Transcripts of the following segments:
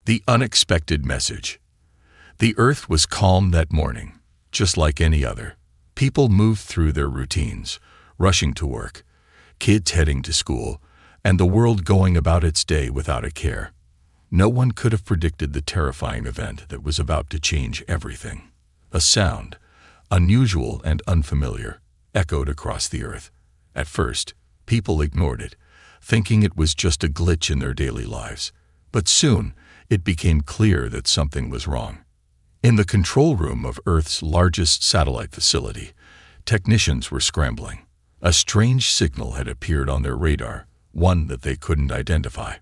The unexpected message. The Earth was calm that morning, just like any other. People moved through their routines, rushing to work, kids heading to school, and the world going about its day without a care. No one could have predicted the terrifying event that was about to change everything. A sound, unusual and unfamiliar, echoed across the earth. At first, people ignored it, thinking it was just a glitch in their daily lives. But soon, it became clear that something was wrong. In the control room of Earth's largest satellite facility, technicians were scrambling. A strange signal had appeared on their radar, one that they couldn't identify.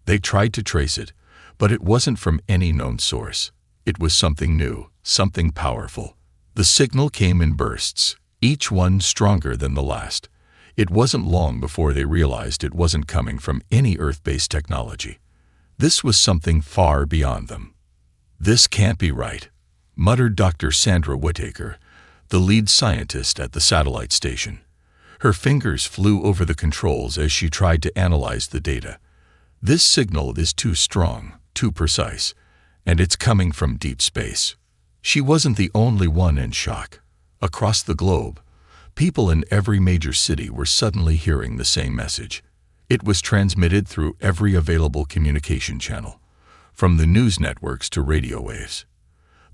They tried to trace it, but it wasn't from any known source. It was something new, something powerful. The signal came in bursts, each one stronger than the last. It wasn't long before they realized it wasn't coming from any Earth-based technology. This was something far beyond them. "This can't be right," muttered Dr. Sandra Whittaker, the lead scientist at the satellite station. Her fingers flew over the controls as she tried to analyze the data. "This signal is too strong, too precise, and it's coming from deep space." She wasn't the only one in shock. Across the globe, people in every major city were suddenly hearing the same message. It was transmitted through every available communication channel, from the news networks to radio waves.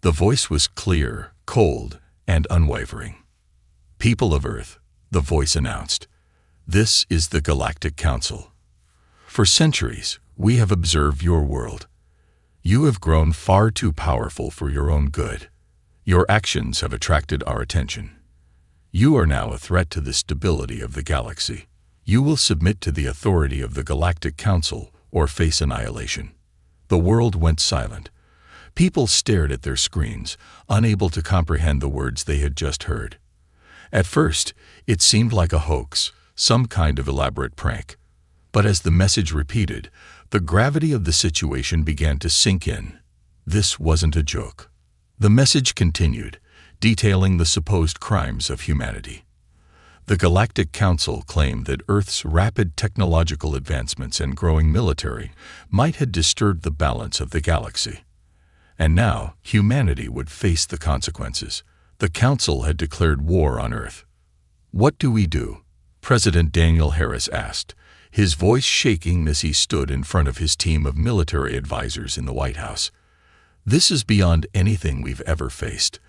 The voice was clear, cold, and unwavering. "People of Earth," the voice announced, "this is the Galactic Council. For centuries, we have observed your world. You have grown far too powerful for your own good. Your actions have attracted our attention. You are now a threat to the stability of the galaxy. You will submit to the authority of the Galactic Council or face annihilation." The world went silent. People stared at their screens, unable to comprehend the words they had just heard. At first, it seemed like a hoax, some kind of elaborate prank. But as the message repeated, the gravity of the situation began to sink in. This wasn't a joke. The message continued, detailing the supposed crimes of humanity. The Galactic Council claimed that Earth's rapid technological advancements and growing military might have disturbed the balance of the galaxy. And now, humanity would face the consequences. The Council had declared war on Earth. "What do we do?" President Daniel Harris asked, his voice shaking as he stood in front of his team of military advisors in the White House. "This is beyond anything we've ever faced.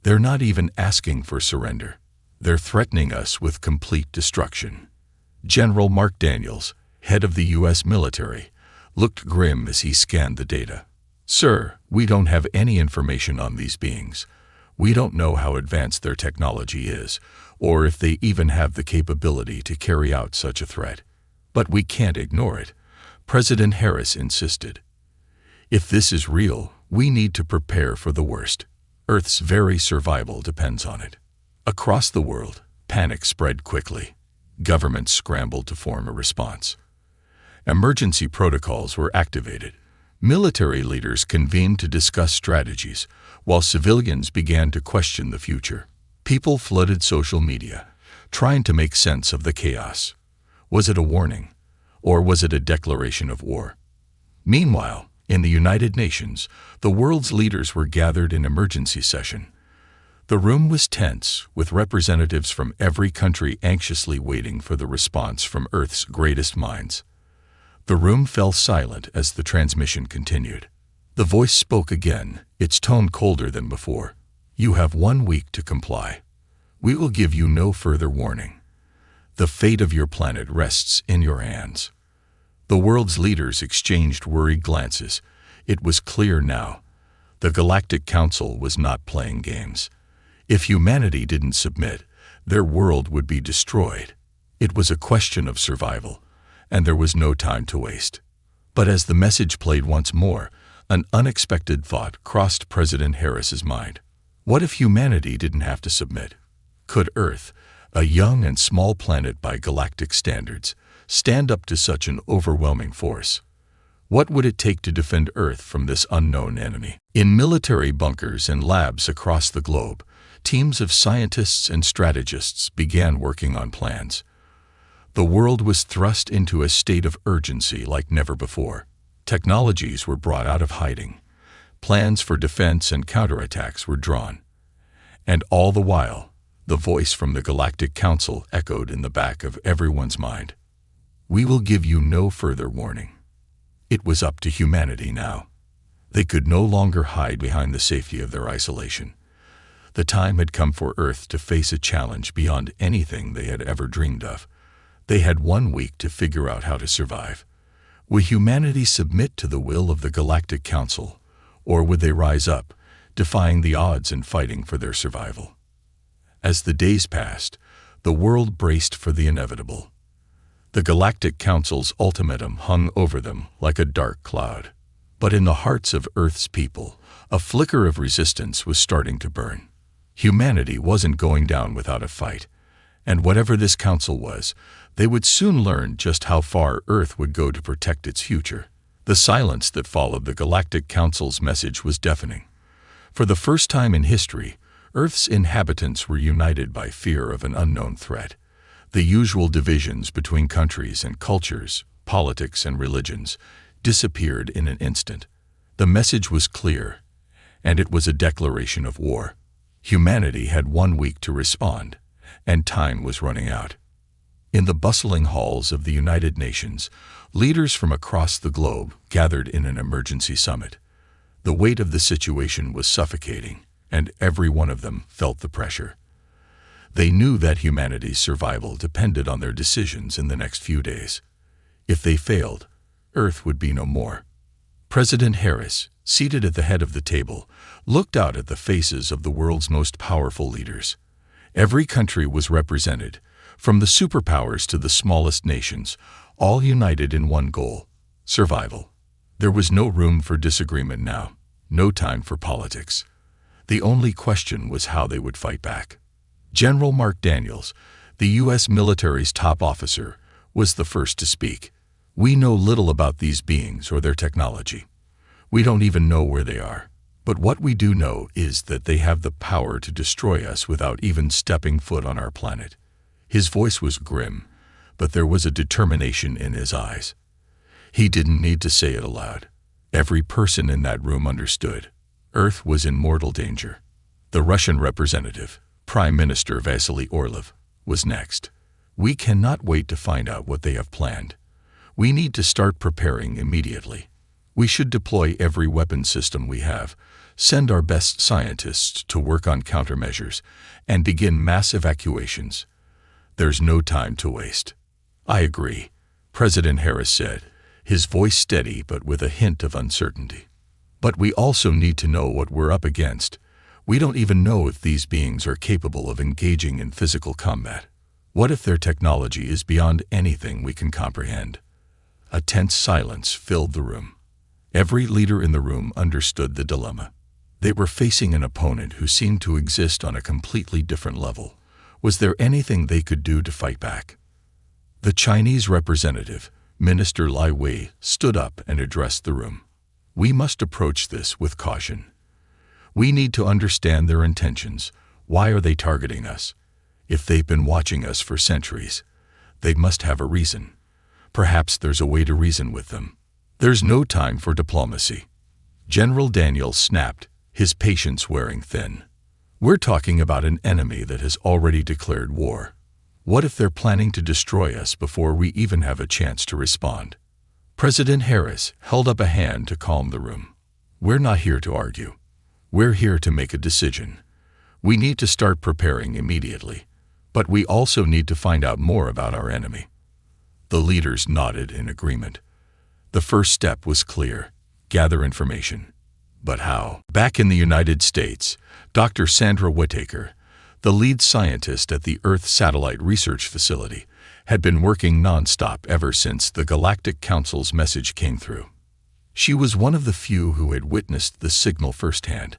They're not even asking for surrender. They're threatening us with complete destruction." General Mark Daniels, head of the U.S. military, looked grim as he scanned the data. "Sir, we don't have any information on these beings. We don't know how advanced their technology is, or if they even have the capability to carry out such a threat. But we can't ignore it," President Harris insisted. "If this is real, we need to prepare for the worst. Earth's very survival depends on it." Across the world, panic spread quickly. Governments scrambled to form a response. Emergency protocols were activated. Military leaders convened to discuss strategies, while civilians began to question the future. People flooded social media, trying to make sense of the chaos. Was it a warning, or was it a declaration of war? Meanwhile, in the United Nations, the world's leaders were gathered in emergency session. The room was tense, with representatives from every country anxiously waiting for the response from Earth's greatest minds. The room fell silent as the transmission continued. The voice spoke again, its tone colder than before. "You have 1 week to comply. We will give you no further warning. The fate of your planet rests in your hands." The world's leaders exchanged worried glances. It was clear now. The Galactic Council was not playing games. If humanity didn't submit, their world would be destroyed. It was a question of survival, and there was no time to waste. But as the message played once more, an unexpected thought crossed President Harris's mind. What if humanity didn't have to submit? Could Earth, a young and small planet by galactic standards, stand up to such an overwhelming force? What would it take to defend Earth from this unknown enemy? In military bunkers and labs across the globe, teams of scientists and strategists began working on plans. The world was thrust into a state of urgency like never before. Technologies were brought out of hiding. Plans for defense and counterattacks were drawn. And all the while, the voice from the Galactic Council echoed in the back of everyone's mind. We will give you no further warning. It was up to humanity now. They could no longer hide behind the safety of their isolation. The time had come for Earth to face a challenge beyond anything they had ever dreamed of. They had 1 week to figure out how to survive. Would humanity submit to the will of the Galactic Council, or would they rise up, defying the odds and fighting for their survival? As the days passed, the world braced for the inevitable. The Galactic Council's ultimatum hung over them like a dark cloud. But in the hearts of Earth's people, a flicker of resistance was starting to burn. Humanity wasn't going down without a fight, and whatever this council was, they would soon learn just how far Earth would go to protect its future. The silence that followed the Galactic Council's message was deafening. For the first time in history, Earth's inhabitants were united by fear of an unknown threat. The usual divisions between countries and cultures, politics and religions, disappeared in an instant. The message was clear, and it was a declaration of war. Humanity had 1 week to respond, and time was running out. In the bustling halls of the United Nations, leaders from across the globe gathered in an emergency summit. The weight of the situation was suffocating, and every one of them felt the pressure. They knew that humanity's survival depended on their decisions in the next few days. If they failed, Earth would be no more. President Harris, seated at the head of the table, looked out at the faces of the world's most powerful leaders. Every country was represented, from the superpowers to the smallest nations, all united in one goal: survival. There was no room for disagreement now, no time for politics. The only question was how they would fight back. General Mark Daniels, the U.S. military's top officer, was the first to speak. We know little about these beings or their technology. We don't even know where they are. But what we do know is that they have the power to destroy us without even stepping foot on our planet. His voice was grim, but there was a determination in his eyes. He didn't need to say it aloud. Every person in that room understood. Earth was in mortal danger. The Russian representative, Prime Minister Vasily Orlov, was next. We cannot wait to find out what they have planned. We need to start preparing immediately. We should deploy every weapon system we have, send our best scientists to work on countermeasures, and begin mass evacuations. There's no time to waste. I agree, President Harris said, his voice steady but with a hint of uncertainty. But we also need to know what we're up against. We don't even know if these beings are capable of engaging in physical combat. What if their technology is beyond anything we can comprehend? A tense silence filled the room. Every leader in the room understood the dilemma. They were facing an opponent who seemed to exist on a completely different level. Was there anything they could do to fight back? The Chinese representative, Minister Lai Wei, stood up and addressed the room. We must approach this with caution. We need to understand their intentions. Why are they targeting us? If they've been watching us for centuries, they must have a reason. Perhaps there's a way to reason with them. There's no time for diplomacy. General Daniels snapped, his patience wearing thin. We're talking about an enemy that has already declared war. What if they're planning to destroy us before we even have a chance to respond? President Harris held up a hand to calm the room. We're not here to argue. We're here to make a decision. We need to start preparing immediately, but we also need to find out more about our enemy. The leaders nodded in agreement. The first step was clear: gather information. But how? Back in the United States, Dr. Sandra Whittaker, the lead scientist at the Earth Satellite Research Facility, had been working nonstop ever since the Galactic Council's message came through. She was one of the few who had witnessed the signal firsthand,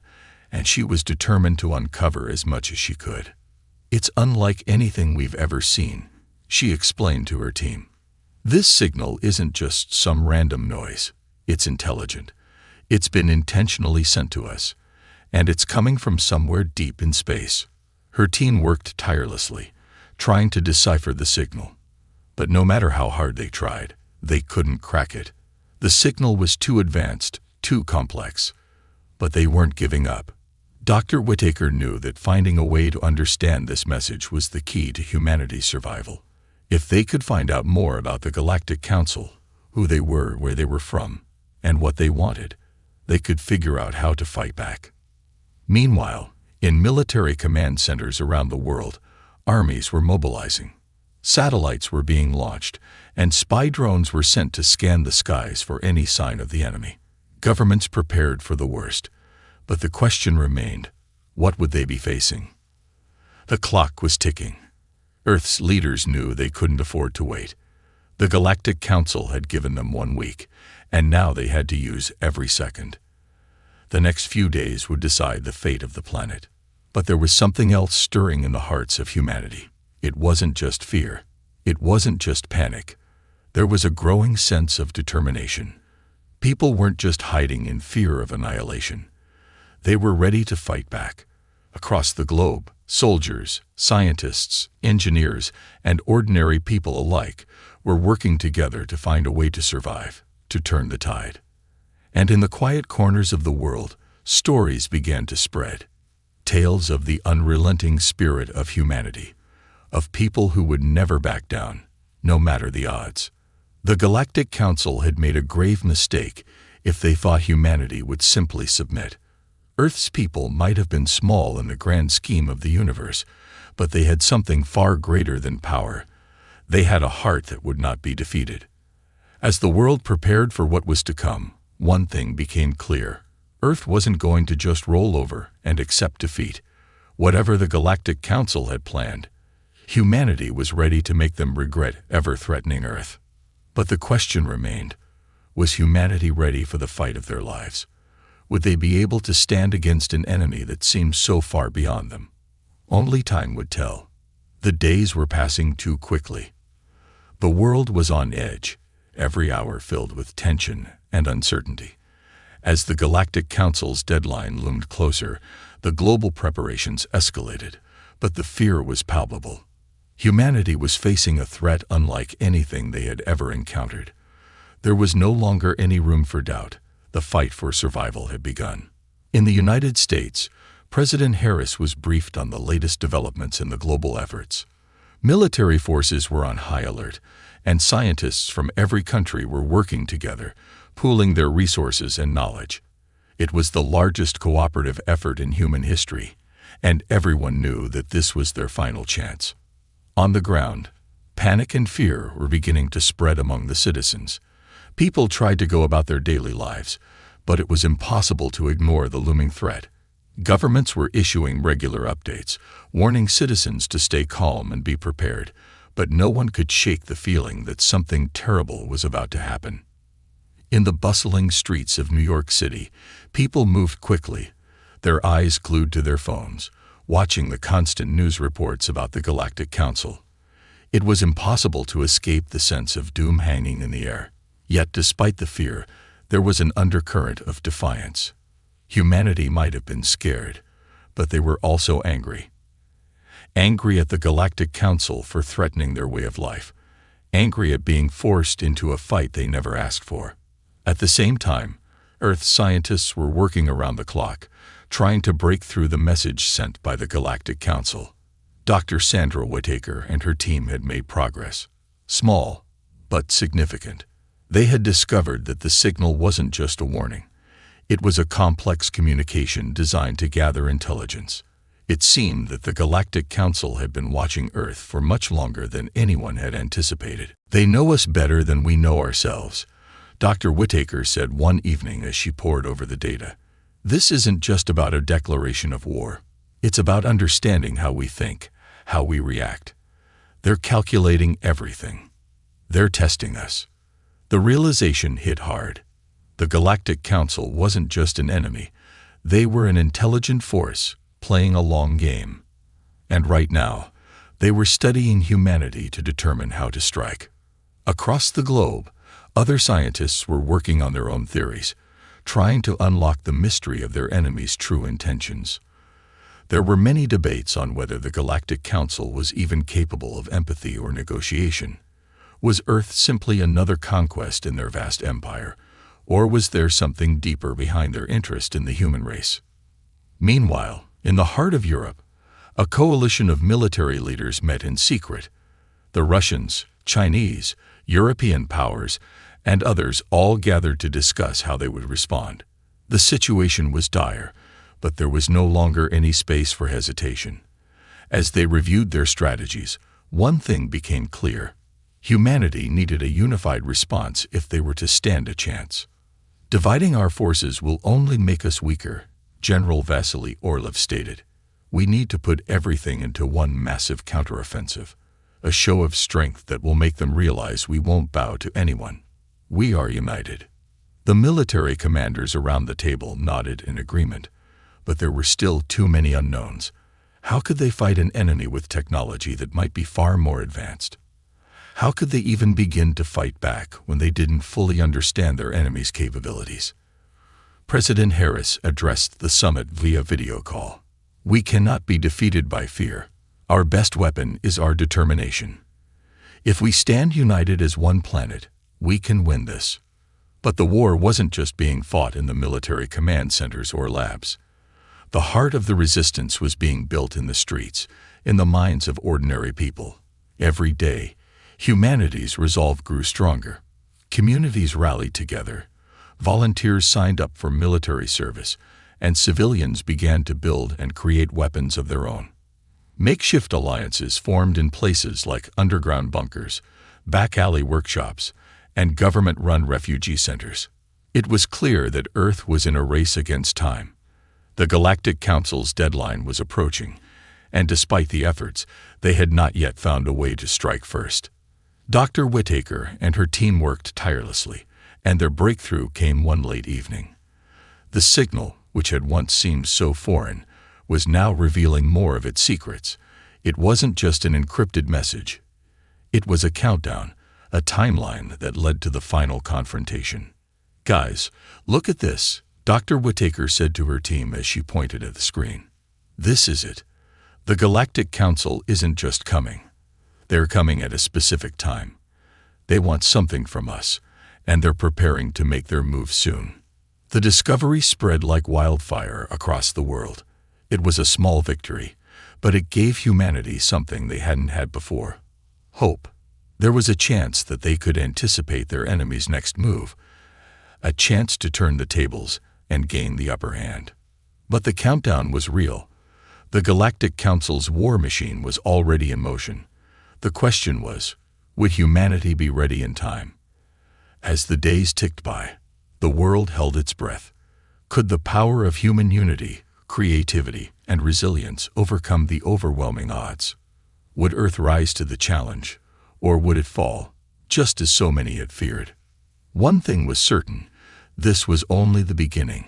and she was determined to uncover as much as she could. It's unlike anything we've ever seen, she explained to her team. This signal isn't just some random noise. It's intelligent. It's been intentionally sent to us, and it's coming from somewhere deep in space. Her team worked tirelessly, trying to decipher the signal. But no matter how hard they tried, they couldn't crack it. The signal was too advanced, too complex. But they weren't giving up. Dr. Whittaker knew that finding a way to understand this message was the key to humanity's survival. If they could find out more about the Galactic Council, who they were, where they were from, and what they wanted, they could figure out how to fight back. Meanwhile, in military command centers around the world, armies were mobilizing. Satellites were being launched, and spy drones were sent to scan the skies for any sign of the enemy. Governments prepared for the worst, but the question remained, what would they be facing? The clock was ticking. Earth's leaders knew they couldn't afford to wait. The Galactic Council had given them 1 week, and now they had to use every second. The next few days would decide the fate of the planet. But there was something else stirring in the hearts of humanity. It wasn't just fear. It wasn't just panic. There was a growing sense of determination. People weren't just hiding in fear of annihilation. They were ready to fight back. Across the globe, soldiers, scientists, engineers, and ordinary people alike were working together to find a way to survive, to turn the tide. And in the quiet corners of the world, stories began to spread. Tales of the unrelenting spirit of humanity, of people who would never back down, no matter the odds. The Galactic Council had made a grave mistake if they thought humanity would simply submit. Earth's people might have been small in the grand scheme of the universe, but they had something far greater than power. They had a heart that would not be defeated. As the world prepared for what was to come, one thing became clear. Earth wasn't going to just roll over and accept defeat. Whatever the Galactic Council had planned, humanity was ready to make them regret ever threatening Earth. But the question remained, was humanity ready for the fight of their lives? Would they be able to stand against an enemy that seemed so far beyond them? Only time would tell. The days were passing too quickly. The world was on edge, every hour filled with tension and uncertainty. As the Galactic Council's deadline loomed closer, the global preparations escalated, but the fear was palpable. Humanity was facing a threat unlike anything they had ever encountered. There was no longer any room for doubt. The fight for survival had begun. In the United States, President Harris was briefed on the latest developments in the global efforts. Military forces were on high alert, and scientists from every country were working together, pooling their resources and knowledge. It was the largest cooperative effort in human history, and everyone knew that this was their final chance. On the ground, panic and fear were beginning to spread among the citizens. People tried to go about their daily lives, but it was impossible to ignore the looming threat. Governments were issuing regular updates, warning citizens to stay calm and be prepared, but no one could shake the feeling that something terrible was about to happen. In the bustling streets of New York City, people moved quickly, their eyes glued to their phones, watching the constant news reports about the Galactic Council. It was impossible to escape the sense of doom hanging in the air. Yet, despite the fear, there was an undercurrent of defiance. Humanity might have been scared, but they were also angry. Angry at the Galactic Council for threatening their way of life. Angry at being forced into a fight they never asked for. At the same time, Earth scientists were working around the clock, trying to break through the message sent by the Galactic Council. Dr. Sandra Whittaker and her team had made progress. Small, but significant. They had discovered that the signal wasn't just a warning. It was a complex communication designed to gather intelligence. It seemed that the Galactic Council had been watching Earth for much longer than anyone had anticipated. They know us better than we know ourselves, Dr. Whittaker said one evening as she pored over the data. This isn't just about a declaration of war. It's about understanding how we think, how we react. They're calculating everything. They're testing us. The realization hit hard. The Galactic Council wasn't just an enemy. They were an intelligent force, playing a long game. And right now, they were studying humanity to determine how to strike. Across the globe, other scientists were working on their own theories, trying to unlock the mystery of their enemy's true intentions. There were many debates on whether the Galactic Council was even capable of empathy or negotiation. Was Earth simply another conquest in their vast empire, Or was there something deeper behind their interest in the human race? Meanwhile, in the heart of Europe, a coalition of military leaders met in secret. The Russians, Chinese, European powers, and others all gathered to discuss how they would respond. The situation was dire, but there was no longer any space for hesitation. As they reviewed their strategies, one thing became clear. Humanity needed a unified response if they were to stand a chance. Dividing our forces will only make us weaker, General Vasily Orlov stated. We need to put everything into one massive counteroffensive, a show of strength that will make them realize we won't bow to anyone. We are united. The military commanders around the table nodded in agreement, but there were still too many unknowns. How could they fight an enemy with technology that might be far more advanced? How could they even begin to fight back when they didn't fully understand their enemy's capabilities? President Harris addressed the summit via video call. We cannot be defeated by fear. Our best weapon is our determination. If we stand united as one planet, we can win this. But the war wasn't just being fought in the military command centers or labs. The heart of the resistance was being built in the streets, in the minds of ordinary people. Every day, humanity's resolve grew stronger. Communities rallied together. Volunteers signed up for military service, and civilians began to build and create weapons of their own. Makeshift alliances formed in places like underground bunkers, back alley workshops, and government-run refugee centers. It was clear that Earth was in a race against time. The Galactic Council's deadline was approaching, and despite the efforts, they had not yet found a way to strike first. Dr. Whittaker and her team worked tirelessly, and their breakthrough came one late evening. The signal, which had once seemed so foreign, was now revealing more of its secrets. It wasn't just an encrypted message. It was a countdown, a timeline that led to the final confrontation. Guys, look at this, Dr. Whittaker said to her team as she pointed at the screen. This is it. The Galactic Council isn't just coming. They're coming at a specific time. They want something from us, and they're preparing to make their move soon. The discovery spread like wildfire across the world. It was a small victory, but it gave humanity something they hadn't had before. Hope. There was a chance that they could anticipate their enemy's next move, a chance to turn the tables and gain the upper hand. But the countdown was real. The Galactic Council's war machine was already in motion. The question was, would humanity be ready in time? As the days ticked by, the world held its breath. Could the power of human unity, creativity, and resilience overcome the overwhelming odds? Would Earth rise to the challenge, or would it fall, just as so many had feared? One thing was certain, this was only the beginning,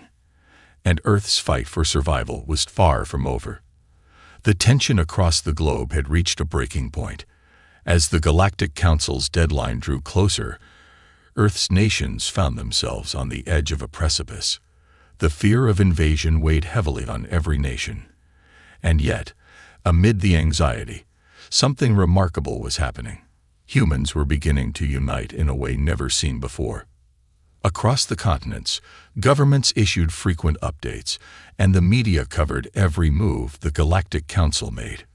and Earth's fight for survival was far from over. The tension across the globe had reached a breaking point. As the Galactic Council's deadline drew closer, Earth's nations found themselves on the edge of a precipice. The fear of invasion weighed heavily on every nation. And yet, amid the anxiety, something remarkable was happening. Humans were beginning to unite in a way never seen before. Across the continents, governments issued frequent updates, and the media covered every move the Galactic Council made.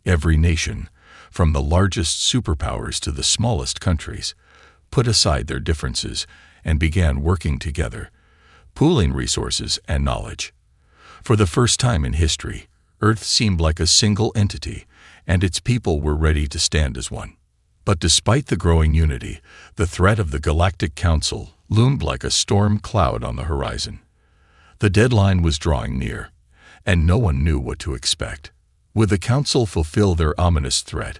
Every nation, from the largest superpowers to the smallest countries, put aside their differences and began working together, pooling resources and knowledge. For the first time in history, Earth seemed like a single entity, and its people were ready to stand as one. But despite the growing unity, the threat of the Galactic Council loomed like a storm cloud on the horizon. The deadline was drawing near, and no one knew what to expect. Would the Council fulfill their ominous threat,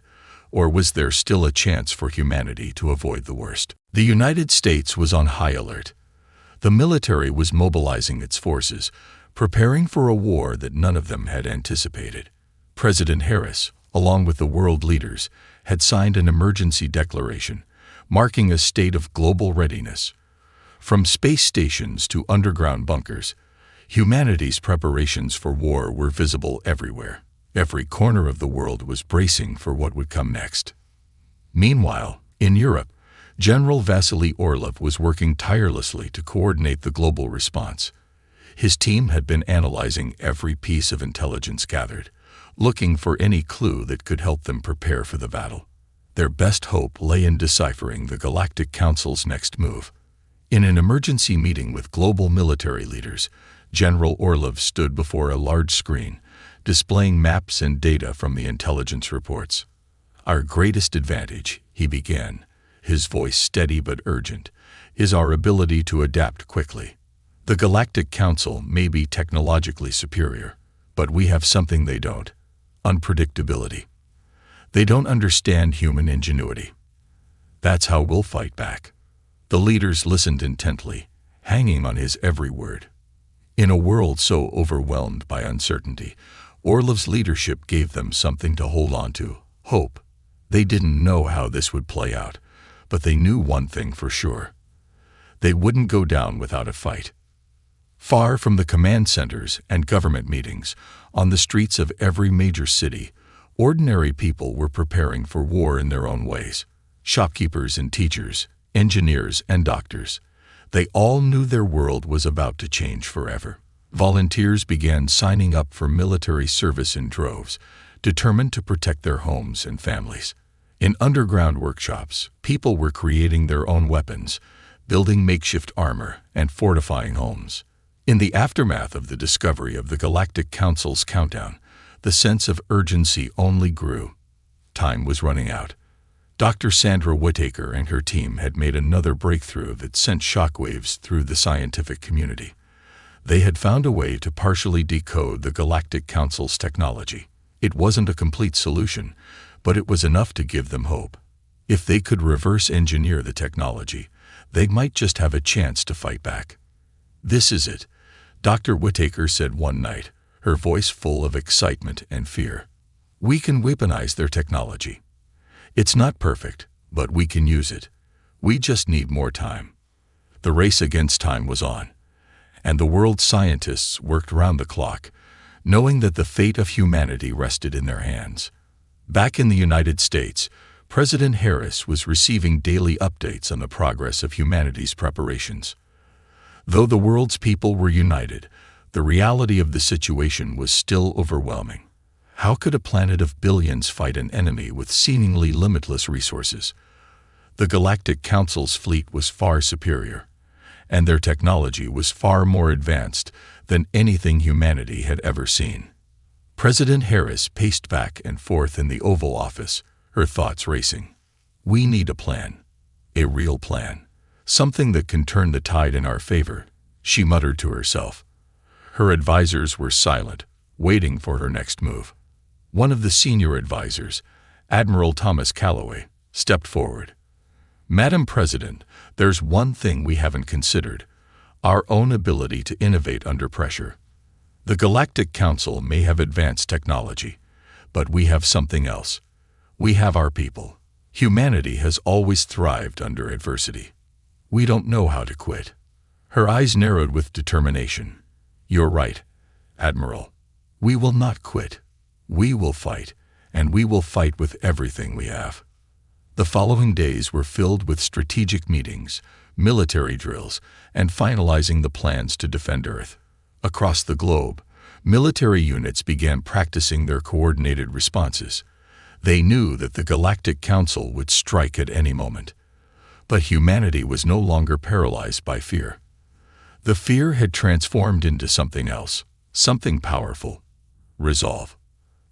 or was there still a chance for humanity to avoid the worst? The United States was on high alert. The military was mobilizing its forces, preparing for a war that none of them had anticipated. President Harris, along with the world leaders, had signed an emergency declaration, marking a state of global readiness. From space stations to underground bunkers, humanity's preparations for war were visible everywhere. Every corner of the world was bracing for what would come next. Meanwhile, in Europe, General Vasily Orlov was working tirelessly to coordinate the global response. His team had been analyzing every piece of intelligence gathered, looking for any clue that could help them prepare for the battle. Their best hope lay in deciphering the Galactic Council's next move. In an emergency meeting with global military leaders, General Orlov stood before a large screen, displaying maps and data from the intelligence reports. "Our greatest advantage," he began, his voice steady but urgent, "is our ability to adapt quickly. The Galactic Council may be technologically superior, but we have something they don't: unpredictability. They don't understand human ingenuity. That's how we'll fight back." The leaders listened intently, hanging on his every word. In a world so overwhelmed by uncertainty, Orlov's leadership gave them something to hold on to: hope. They didn't know how this would play out, but they knew one thing for sure: they wouldn't go down without a fight. Far from the command centers and government meetings, on the streets of every major city, ordinary people were preparing for war in their own ways. Shopkeepers and teachers, engineers and doctors. They all knew their world was about to change forever. Volunteers began signing up for military service in droves, determined to protect their homes and families. In underground workshops, people were creating their own weapons, building makeshift armor, and fortifying homes. In the aftermath of the discovery of the Galactic Council's countdown, the sense of urgency only grew. Time was running out. Dr. Sandra Whittaker and her team had made another breakthrough that sent shockwaves through the scientific community. They had found a way to partially decode the Galactic Council's technology. It wasn't a complete solution, but it was enough to give them hope. If they could reverse engineer the technology, they might just have a chance to fight back. "This is it," Dr. Whittaker said one night, her voice full of excitement and fear. "We can weaponize their technology. It's not perfect, but we can use it. We just need more time." The race against time was on, and the world's scientists worked round the clock, knowing that the fate of humanity rested in their hands. Back in the United States, President Harris was receiving daily updates on the progress of humanity's preparations. Though the world's people were united, the reality of the situation was still overwhelming. How could a planet of billions fight an enemy with seemingly limitless resources? The Galactic Council's fleet was far superior, and their technology was far more advanced than anything humanity had ever seen. President Harris paced back and forth in the Oval Office, her thoughts racing. "We need a plan. A real plan. Something that can turn the tide in our favor," she muttered to herself. Her advisors were silent, waiting for her next move. One of the senior advisors, Admiral Thomas Calloway, stepped forward. "Madam President, there's one thing we haven't considered: our own ability to innovate under pressure. The Galactic Council may have advanced technology, but we have something else. We have our people. Humanity has always thrived under adversity. We don't know how to quit." Her eyes narrowed with determination. "You're right, Admiral. We will not quit. We will fight, and we will fight with everything we have." The following days were filled with strategic meetings, military drills, and finalizing the plans to defend Earth. Across the globe, military units began practicing their coordinated responses. They knew that the Galactic Council would strike at any moment. But humanity was no longer paralyzed by fear. The fear had transformed into something else, something powerful: resolve.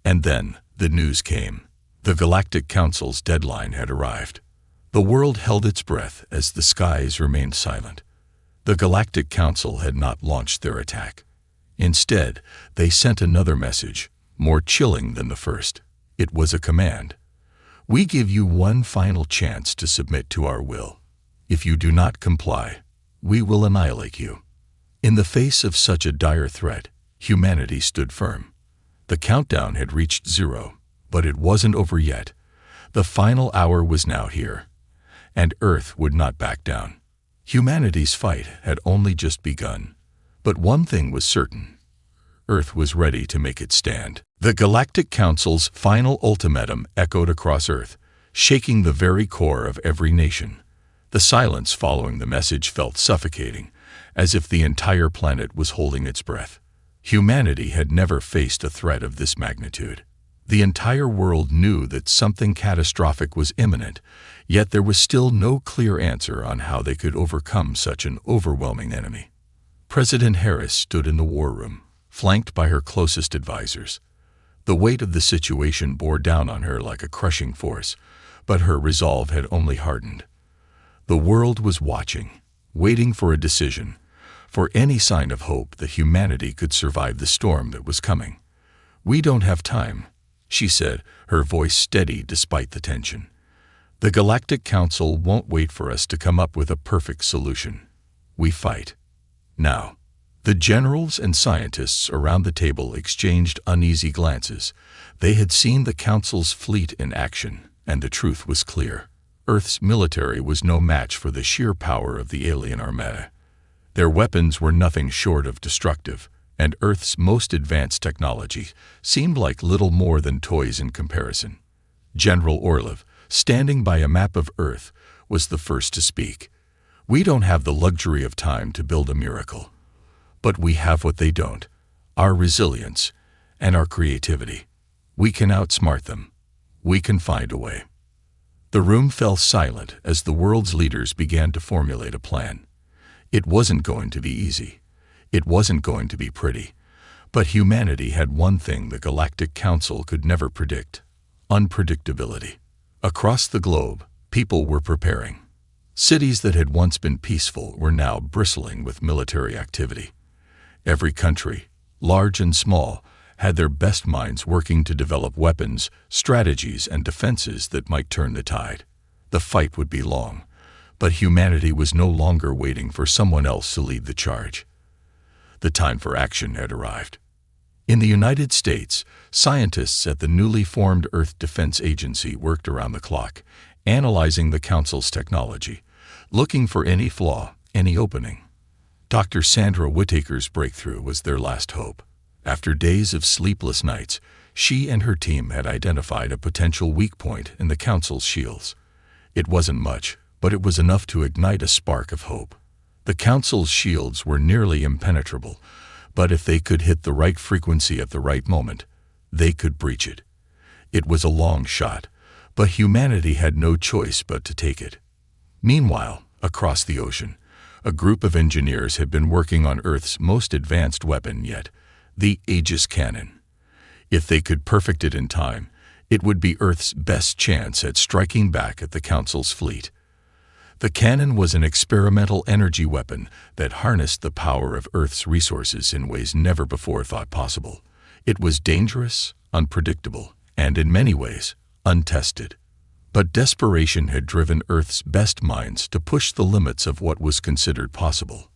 And then the news came. The Galactic Council's deadline had arrived. The world held its breath as the skies remained silent. The Galactic Council had not launched their attack. Instead, they sent another message, more chilling than the first. It was a command. "We give you one final chance to submit to our will. If you do not comply, we will annihilate you." In the face of such a dire threat, humanity stood firm. The countdown had reached 0, but it wasn't over yet. The final hour was now here, and Earth would not back down. Humanity's fight had only just begun. But one thing was certain: Earth was ready to make its stand. The Galactic Council's final ultimatum echoed across Earth, shaking the very core of every nation. The silence following the message felt suffocating, as if the entire planet was holding its breath. Humanity had never faced a threat of this magnitude. The entire world knew that something catastrophic was imminent, yet there was still no clear answer on how they could overcome such an overwhelming enemy. President Harris stood in the war room, flanked by her closest advisors. The weight of the situation bore down on her like a crushing force, but her resolve had only hardened. The world was watching, waiting for a decision, for any sign of hope that humanity could survive the storm that was coming. "We don't have time," she said, her voice steady despite the tension. "The Galactic Council won't wait for us to come up with a perfect solution. We fight. Now." The generals and scientists around the table exchanged uneasy glances. They had seen the Council's fleet in action, and the truth was clear. Earth's military was no match for the sheer power of the alien armada. Their weapons were nothing short of destructive, and Earth's most advanced technology seemed like little more than toys in comparison. General Orlov, standing by a map of Earth, was the first to speak. "We don't have the luxury of time to build a miracle. But we have what they don't, our resilience and our creativity. We can outsmart them. We can find a way." The room fell silent as the world's leaders began to formulate a plan. It wasn't going to be easy. It wasn't going to be pretty. But humanity had one thing the Galactic Council could never predict: unpredictability. Across the globe, people were preparing. Cities that had once been peaceful were now bristling with military activity. Every country, large and small, had their best minds working to develop weapons, strategies, and defenses that might turn the tide. The fight would be long, but humanity was no longer waiting for someone else to lead the charge. The time for action had arrived. In the United States, scientists at the newly formed Earth Defense Agency worked around the clock, analyzing the Council's technology, looking for any flaw, any opening. Dr. Sandra Whittaker's breakthrough was their last hope. After days of sleepless nights, she and her team had identified a potential weak point in the Council's shields. It wasn't much, but it was enough to ignite a spark of hope. The Council's shields were nearly impenetrable, but if they could hit the right frequency at the right moment, they could breach it. It was a long shot, but humanity had no choice but to take it. Meanwhile, across the ocean, a group of engineers had been working on Earth's most advanced weapon yet, the Aegis cannon. If they could perfect it in time, it would be Earth's best chance at striking back at the Council's fleet. The cannon was an experimental energy weapon that harnessed the power of Earth's resources in ways never before thought possible. It was dangerous, unpredictable, and in many ways, untested. But desperation had driven Earth's best minds to push the limits of what was considered possible.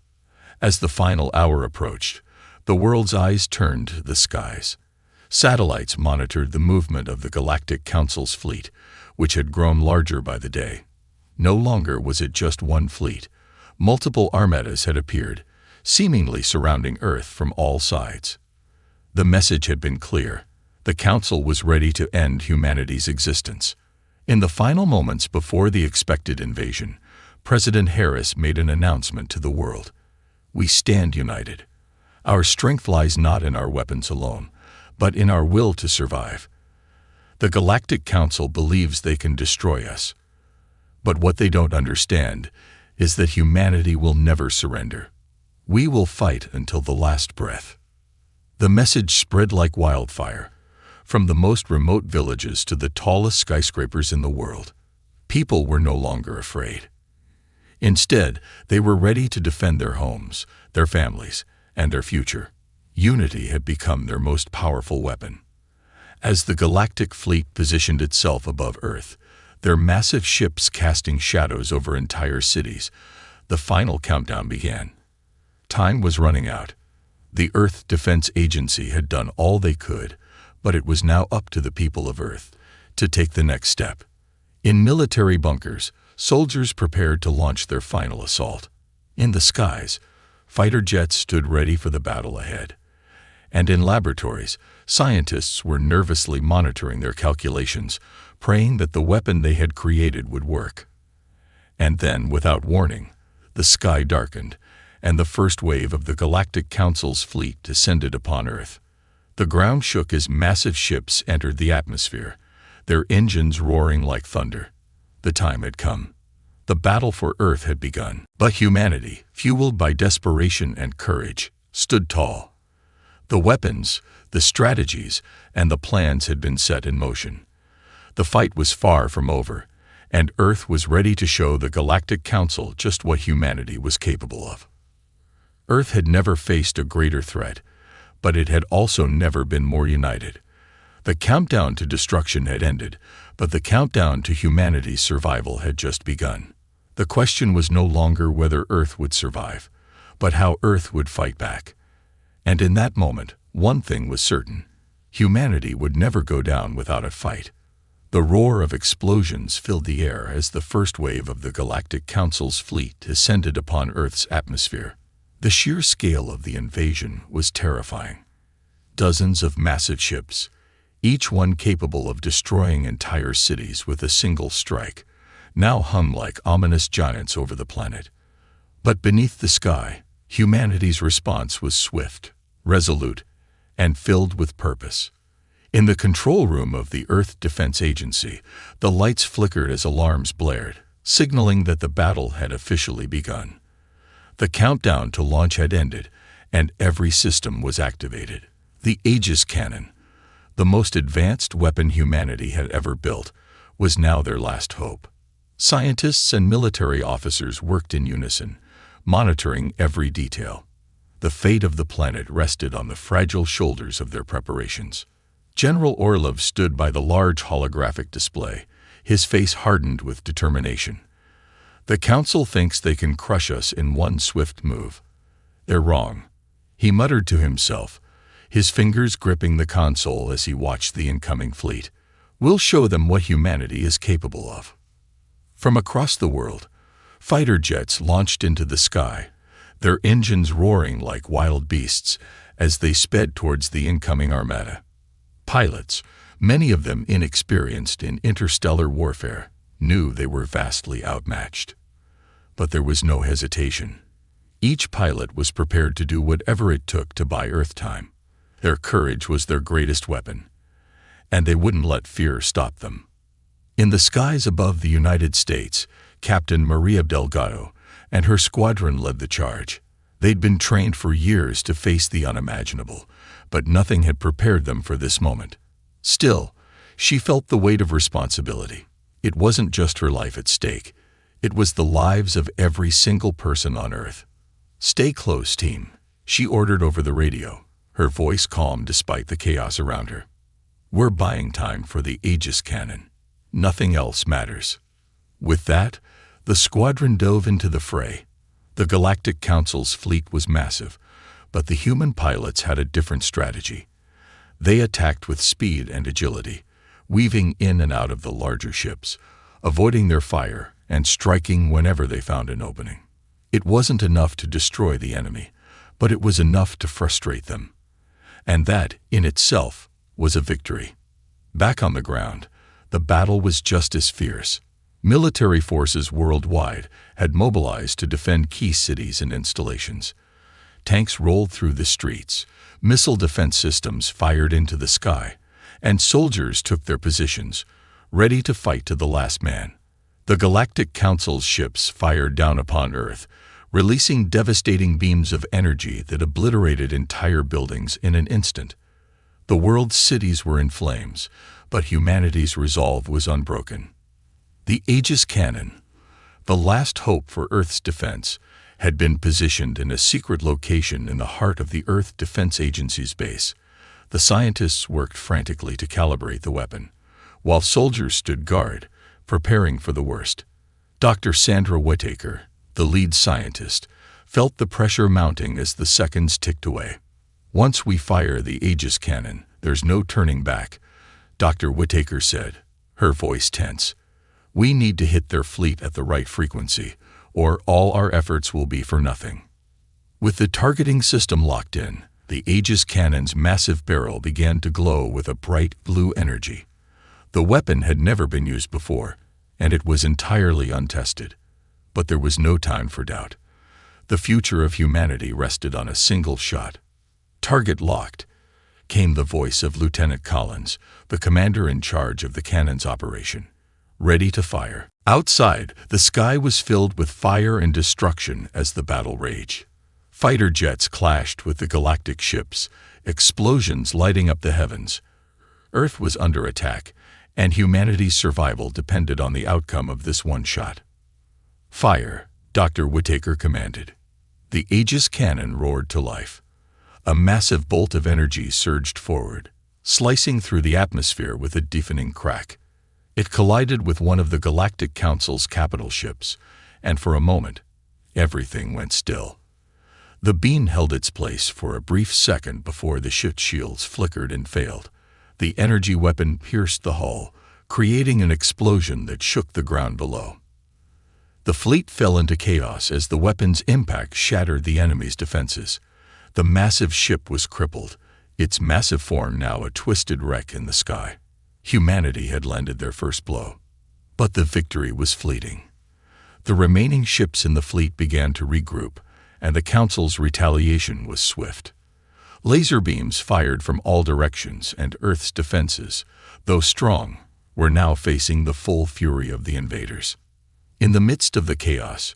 As the final hour approached, the world's eyes turned to the skies. Satellites monitored the movement of the Galactic Council's fleet, which had grown larger by the day. No longer was it just one fleet. Multiple armadas had appeared, seemingly surrounding Earth from all sides. The message had been clear. The Council was ready to end humanity's existence. In the final moments before the expected invasion, President Harris made an announcement to the world. "We stand united. Our strength lies not in our weapons alone, but in our will to survive. The Galactic Council believes they can destroy us. But what they don't understand is that humanity will never surrender. We will fight until the last breath." The message spread like wildfire, from the most remote villages to the tallest skyscrapers in the world. People were no longer afraid. Instead, they were ready to defend their homes, their families, and their future. Unity had become their most powerful weapon. As the galactic fleet positioned itself above Earth, their massive ships casting shadows over entire cities, the final countdown began. Time was running out. The Earth Defense Agency had done all they could, but it was now up to the people of Earth to take the next step. In military bunkers, soldiers prepared to launch their final assault. In the skies, fighter jets stood ready for the battle ahead. And in laboratories, scientists were nervously monitoring their calculations, praying that the weapon they had created would work. And then, without warning, the sky darkened, and the first wave of the Galactic Council's fleet descended upon Earth. The ground shook as massive ships entered the atmosphere, their engines roaring like thunder. The time had come. The battle for Earth had begun. But humanity, fueled by desperation and courage, stood tall. The weapons, the strategies, and the plans had been set in motion. The fight was far from over, and Earth was ready to show the Galactic Council just what humanity was capable of. Earth had never faced a greater threat, but it had also never been more united. The countdown to destruction had ended, but the countdown to humanity's survival had just begun. The question was no longer whether Earth would survive, but how Earth would fight back. And in that moment, one thing was certain: humanity would never go down without a fight. The roar of explosions filled the air as the first wave of the Galactic Council's fleet descended upon Earth's atmosphere. The sheer scale of the invasion was terrifying. Dozens of massive ships, each one capable of destroying entire cities with a single strike, now hung like ominous giants over the planet. But beneath the sky, humanity's response was swift, resolute, and filled with purpose. In the control room of the Earth Defense Agency, the lights flickered as alarms blared, signaling that the battle had officially begun. The countdown to launch had ended, and every system was activated. The Aegis cannon, the most advanced weapon humanity had ever built, was now their last hope. Scientists and military officers worked in unison, monitoring every detail. The fate of the planet rested on the fragile shoulders of their preparations. General Orlov stood by the large holographic display, his face hardened with determination. "The Council thinks they can crush us in one swift move. They're wrong," he muttered to himself, his fingers gripping the console as he watched the incoming fleet. "We'll show them what humanity is capable of." From across the world, fighter jets launched into the sky, their engines roaring like wild beasts as they sped towards the incoming armada. Pilots, many of them inexperienced in interstellar warfare, knew they were vastly outmatched. But there was no hesitation. Each pilot was prepared to do whatever it took to buy Earth time. Their courage was their greatest weapon, and they wouldn't let fear stop them. In the skies above the United States, Captain Maria Delgado and her squadron led the charge. They'd been trained for years to face the unimaginable, but nothing had prepared them for this moment. Still, she felt the weight of responsibility. It wasn't just her life at stake. It was the lives of every single person on Earth. "Stay close, team," she ordered over the radio, her voice calm despite the chaos around her. "We're buying time for the Aegis cannon. Nothing else matters." With that, the squadron dove into the fray. The Galactic Council's fleet was massive, but the human pilots had a different strategy. They attacked with speed and agility, weaving in and out of the larger ships, avoiding their fire and striking whenever they found an opening. It wasn't enough to destroy the enemy, but it was enough to frustrate them. And that, in itself, was a victory. Back on the ground, the battle was just as fierce. Military forces worldwide had mobilized to defend key cities and installations. Tanks rolled through the streets, missile defense systems fired into the sky, and soldiers took their positions, ready to fight to the last man. The Galactic Council's ships fired down upon Earth, releasing devastating beams of energy that obliterated entire buildings in an instant. The world's cities were in flames, but humanity's resolve was unbroken. The Aegis cannon, the last hope for Earth's defense, had been positioned in a secret location in the heart of the Earth Defense Agency's base. The scientists worked frantically to calibrate the weapon, while soldiers stood guard, preparing for the worst. Dr. Sandra Whittaker, the lead scientist, felt the pressure mounting as the seconds ticked away. "Once we fire the Aegis cannon, there's no turning back," Dr. Whittaker said, her voice tense. "We need to hit their fleet at the right frequency, or all our efforts will be for nothing." With the targeting system locked in, the Aegis cannon's massive barrel began to glow with a bright blue energy. The weapon had never been used before, and it was entirely untested. But there was no time for doubt. The future of humanity rested on a single shot. "Target locked," came the voice of Lieutenant Collins, the commander in charge of the cannon's operation. "Ready to fire." Outside, the sky was filled with fire and destruction as the battle raged. Fighter jets clashed with the galactic ships, explosions lighting up the heavens. Earth was under attack, and humanity's survival depended on the outcome of this one shot. "Fire," Dr. Whittaker commanded. The Aegis cannon roared to life. A massive bolt of energy surged forward, slicing through the atmosphere with a deafening crack. It collided with one of the Galactic Council's capital ships, and for a moment, everything went still. The beam held its place for a brief second before the ship's shields flickered and failed. The energy weapon pierced the hull, creating an explosion that shook the ground below. The fleet fell into chaos as the weapon's impact shattered the enemy's defenses. The massive ship was crippled, its massive form now a twisted wreck in the sky. Humanity had landed their first blow. But the victory was fleeting. The remaining ships in the fleet began to regroup, and the Council's retaliation was swift. Laser beams fired from all directions, and Earth's defenses, though strong, were now facing the full fury of the invaders. In the midst of the chaos,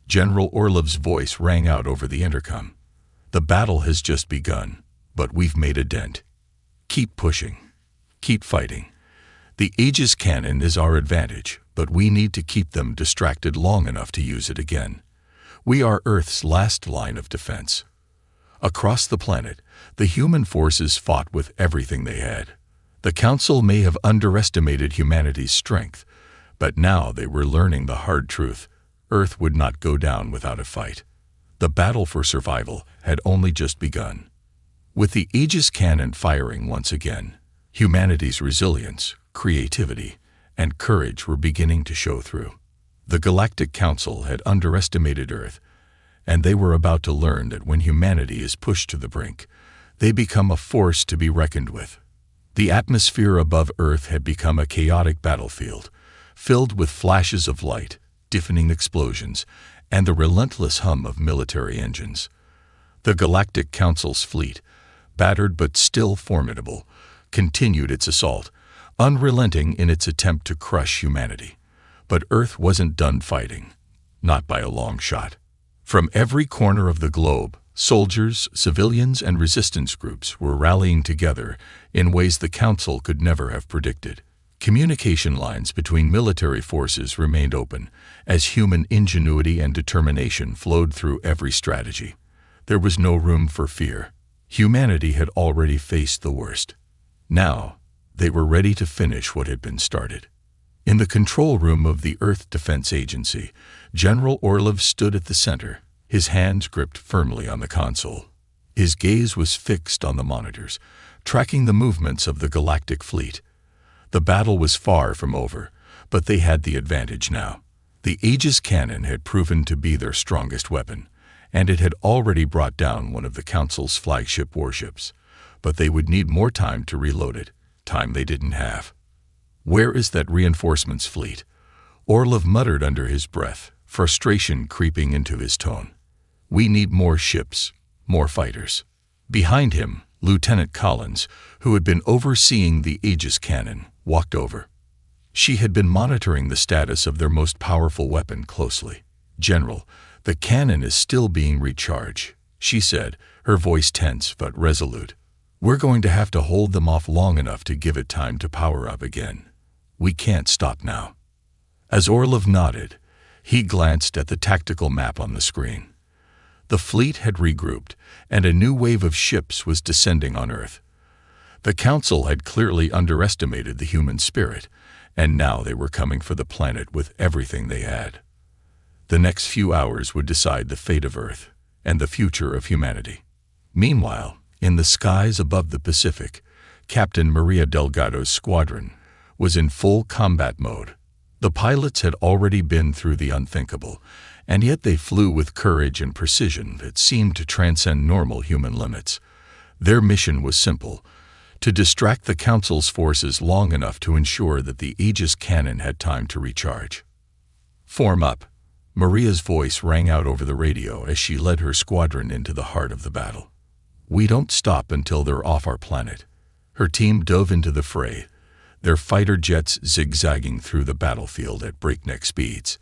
General Orlov's voice rang out over the intercom. "The battle has just begun, but we've made a dent. Keep pushing. Keep fighting. The Aegis cannon is our advantage, but we need to keep them distracted long enough to use it again. We are Earth's last line of defense." Across the planet, the human forces fought with everything they had. The Council may have underestimated humanity's strength, but now they were learning the hard truth: Earth would not go down without a fight. The battle for survival had only just begun. With the Aegis cannon firing once again, humanity's resilience, creativity, and courage were beginning to show through. The Galactic Council had underestimated Earth, and they were about to learn that when humanity is pushed to the brink, they become a force to be reckoned with. The atmosphere above Earth had become a chaotic battlefield, filled with flashes of light, deafening explosions, and the relentless hum of military engines. The Galactic Council's fleet, battered but still formidable, continued its assault, unrelenting in its attempt to crush humanity. But Earth wasn't done fighting, not by a long shot. From every corner of the globe, soldiers, civilians, and resistance groups were rallying together in ways the Council could never have predicted. Communication lines between military forces remained open, as human ingenuity and determination flowed through every strategy. There was no room for fear. Humanity had already faced the worst. Now, they were ready to finish what had been started. In the control room of the Earth Defense Agency, General Orlov stood at the center, his hands gripped firmly on the console. His gaze was fixed on the monitors, tracking the movements of the galactic fleet. The battle was far from over, but they had the advantage now. The Aegis cannon had proven to be their strongest weapon, and it had already brought down one of the Council's flagship warships. But they would need more time to reload it, time they didn't have. "Where is that reinforcements fleet?" Orlov muttered under his breath, frustration creeping into his tone. "We need more ships, more fighters." Behind him, Lieutenant Collins, who had been overseeing the Aegis cannon, walked over. She had been monitoring the status of their most powerful weapon closely. "General, the cannon is still being recharged," she said, her voice tense but resolute. "We're going to have to hold them off long enough to give it time to power up again. We can't stop now." As Orlov nodded, he glanced at the tactical map on the screen. The fleet had regrouped, and a new wave of ships was descending on Earth. The Council had clearly underestimated the human spirit, and now they were coming for the planet with everything they had. The next few hours would decide the fate of Earth and the future of humanity. Meanwhile, in the skies above the Pacific, Captain Maria Delgado's squadron was in full combat mode. The pilots had already been through the unthinkable, and yet they flew with courage and precision that seemed to transcend normal human limits. Their mission was simple: to distract the Council's forces long enough to ensure that the Aegis cannon had time to recharge. "Form up," Maria's voice rang out over the radio as she led her squadron into the heart of the battle. "We don't stop until they're off our planet." Her team dove into the fray, their fighter jets zigzagging through the battlefield at breakneck speeds.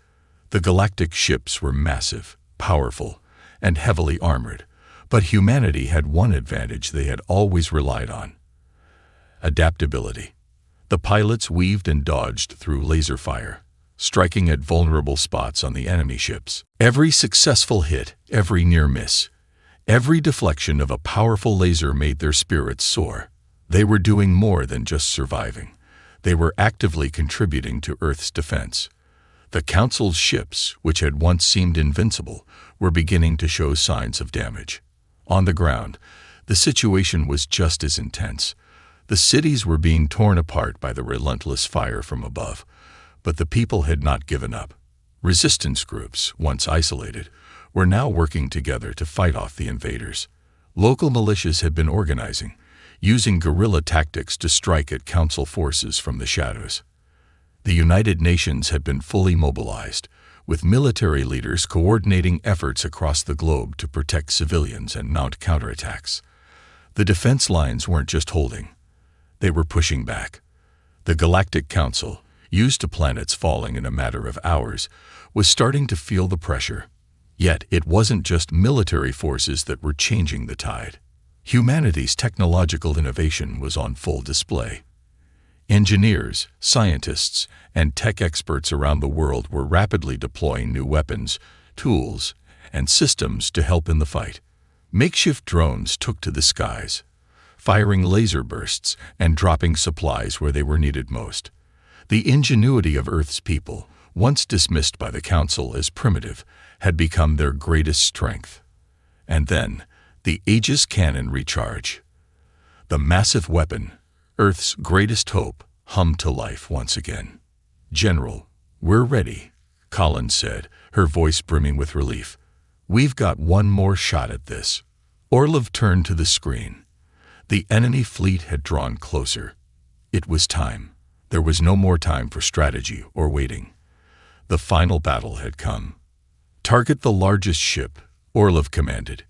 The galactic ships were massive, powerful, and heavily armored, but humanity had one advantage they had always relied on: adaptability. The pilots weaved and dodged through laser fire, striking at vulnerable spots on the enemy ships. Every successful hit, every near miss, every deflection of a powerful laser made their spirits soar. They were doing more than just surviving. They were actively contributing to Earth's defense. The Council's ships, which had once seemed invincible, were beginning to show signs of damage. On the ground, the situation was just as intense. The cities were being torn apart by the relentless fire from above, but the people had not given up. Resistance groups, once isolated, were now working together to fight off the invaders. Local militias had been organizing, using guerrilla tactics to strike at Council forces from the shadows. The United Nations had been fully mobilized, with military leaders coordinating efforts across the globe to protect civilians and mount counterattacks. The defense lines weren't just holding, they were pushing back. The Galactic Council, used to planets falling in a matter of hours, was starting to feel the pressure. Yet it wasn't just military forces that were changing the tide. Humanity's technological innovation was on full display. Engineers, scientists, and tech experts around the world were rapidly deploying new weapons, tools, and systems to help in the fight. Makeshift drones took to the skies, firing laser bursts and dropping supplies where they were needed most. The ingenuity of Earth's people, once dismissed by the Council as primitive, had become their greatest strength. And then, the Aegis cannon recharge. The massive weapon, Earth's greatest hope, hummed to life once again. "General, we're ready," Collins said, her voice brimming with relief. "We've got one more shot at this." Orlov turned to the screen. The enemy fleet had drawn closer. It was time. There was no more time for strategy or waiting. The final battle had come. "Target the largest ship," Orlov commanded.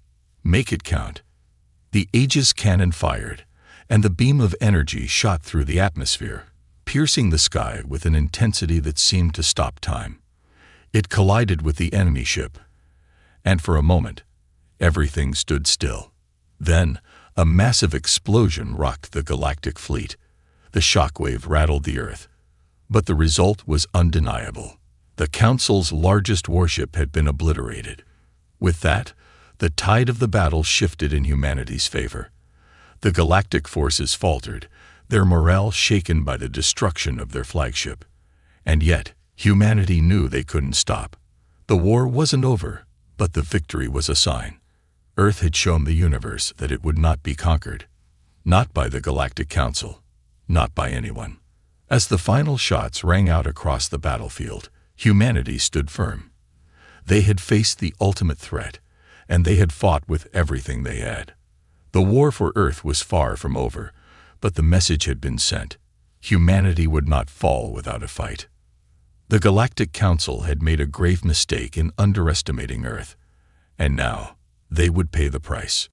"Make it count." The Aegis cannon fired, and the beam of energy shot through the atmosphere, piercing the sky with an intensity that seemed to stop time. It collided with the enemy ship, and for a moment, everything stood still. Then, a massive explosion rocked the galactic fleet. The shockwave rattled the Earth. But the result was undeniable. The Council's largest warship had been obliterated. With that, the tide of the battle shifted in humanity's favor. The galactic forces faltered, their morale shaken by the destruction of their flagship. And yet, humanity knew they couldn't stop. The war wasn't over, but the victory was a sign. Earth had shown the universe that it would not be conquered. Not by the Galactic Council. Not by anyone. As the final shots rang out across the battlefield, humanity stood firm. They had faced the ultimate threat, and they had fought with everything they had. The war for Earth was far from over, but the message had been sent. Humanity would not fall without a fight. The Galactic Council had made a grave mistake in underestimating Earth, and now they would pay the price.